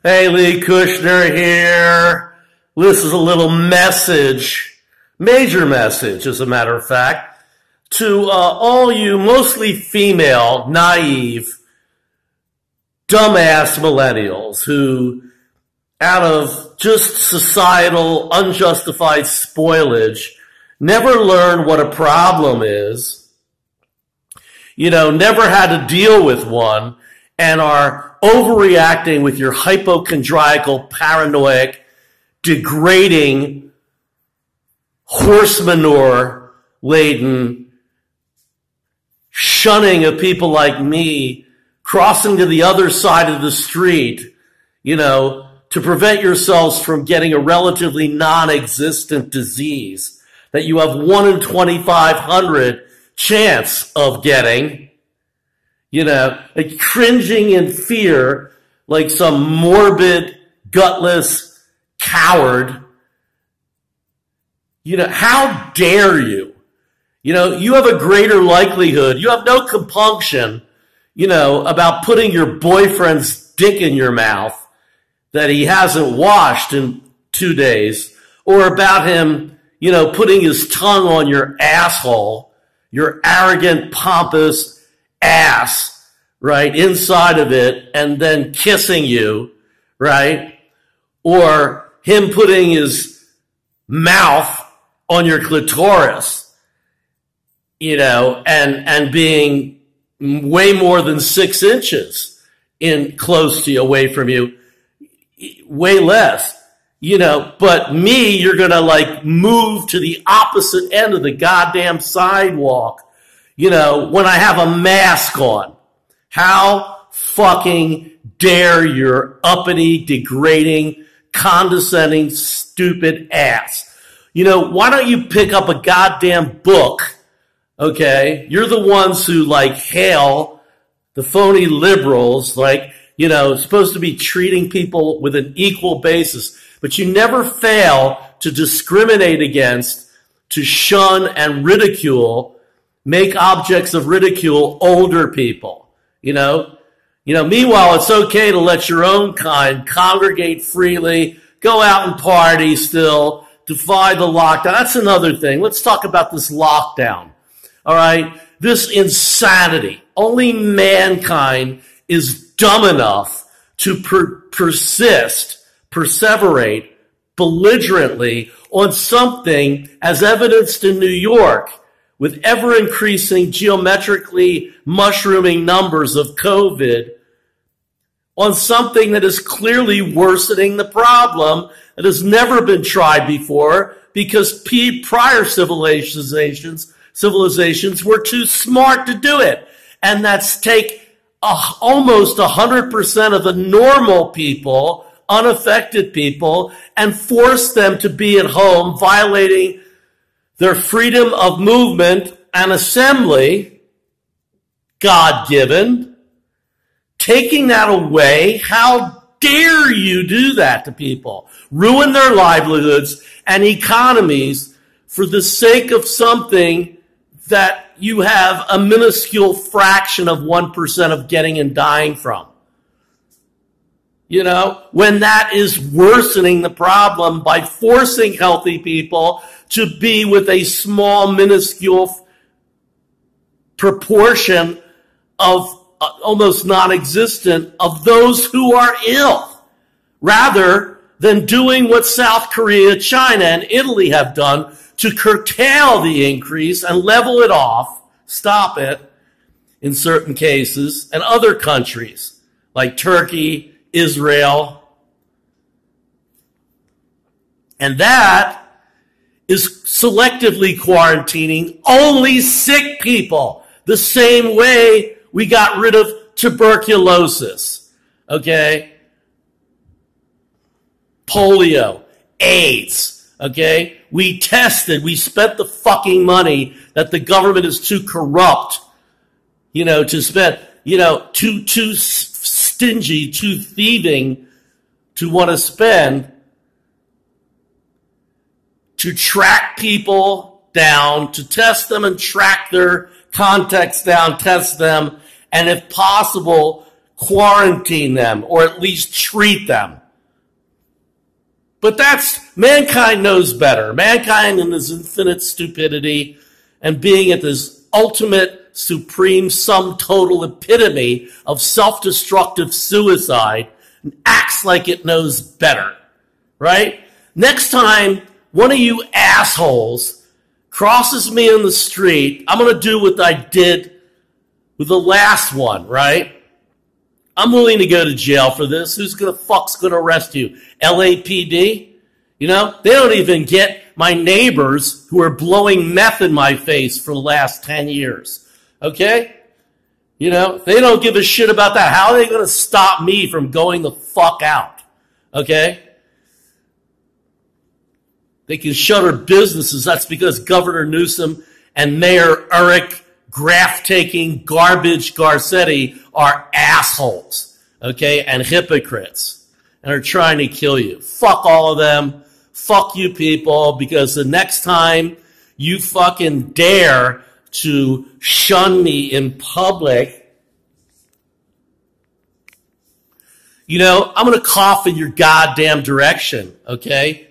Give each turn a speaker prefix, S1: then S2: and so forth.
S1: Hey, Lee Kushner here. This is a little message, major message, as a matter of fact, to all you mostly female, naive, dumbass millennials who, out of just societal, unjustified spoilage, never learn what a problem is, never had to deal with one, and are overreacting with your hypochondriacal, paranoid, degrading, horse manure laden shunning of people like me, crossing to the other side of the street, to prevent yourselves from getting a relatively non-existent disease that you have 1 in 2,500 chance of getting, like cringing in fear like some morbid, gutless coward. How dare you? You have a greater likelihood. You have no compunction, about putting your boyfriend's dick in your mouth that he hasn't washed in 2 days, or about him, putting his tongue on your asshole, your arrogant, pompous ass, right, inside of it, and then kissing you, right? Or him putting his mouth on your clitoris, and being way more than 6 inches in close to you, away from you, way less, but me, you're going to move to the opposite end of the goddamn sidewalk, when I have a mask on. How fucking dare your uppity, degrading, condescending, stupid ass. Why don't you pick up a goddamn book, okay? You're the ones who, hail the phony liberals, supposed to be treating people with an equal basis, but you never fail to discriminate against, to shun and ridicule, make objects of ridicule older people, meanwhile, it's okay to let your own kind congregate freely, go out and party still, defy the lockdown. That's another thing. Let's talk about this lockdown. All right. This insanity. Only mankind is dumb enough to perseverate belligerently on something as evidenced in New York, with ever-increasing geometrically mushrooming numbers of COVID, on something that is clearly worsening the problem that has never been tried before, because prior civilizations were too smart to do it. And that's take almost 100% of the normal people, unaffected people, and force them to be at home, violating their freedom of movement and assembly, God-given. Taking that away, how dare you do that to people? Ruin their livelihoods and economies for the sake of something that you have a minuscule fraction of 1% of getting and dying from. When that is worsening the problem by forcing healthy people to be with a small, minuscule proportion of almost non-existent of those who are ill, rather than doing what South Korea, China, and Italy have done to curtail the increase and level it off, stop it in certain cases, and other countries like Turkey, Israel. And that is selectively quarantining only sick people, the same way we got rid of tuberculosis, okay? Polio, AIDS, okay? We tested, we spent the fucking money that the government is too corrupt, to spend, too stingy, too thieving to want to spend to track people down, to test them and track their contacts down, test them, and if possible, quarantine them, or at least treat them. But mankind knows better. Mankind in his infinite stupidity and being at this ultimate, supreme, sum total epitome of self-destructive suicide acts like it knows better, right? Next time one of you assholes crosses me in the street, I'm going to do what I did with the last one, right? I'm willing to go to jail for this. Who's going to arrest you? LAPD? You know, they don't even get my neighbors who are blowing meth in my face for the last 10 years. Okay? You know, they don't give a shit about that. How are they going to stop me from going the fuck out? Okay? They can shutter businesses. That's because Governor Newsom and Mayor Eric graph-taking garbage Garcetti are assholes, okay, and hypocrites, and are trying to kill you. Fuck all of them. Fuck you people, because the next time you fucking dare to shun me in public, you know, I'm going to cough in your goddamn direction, okay?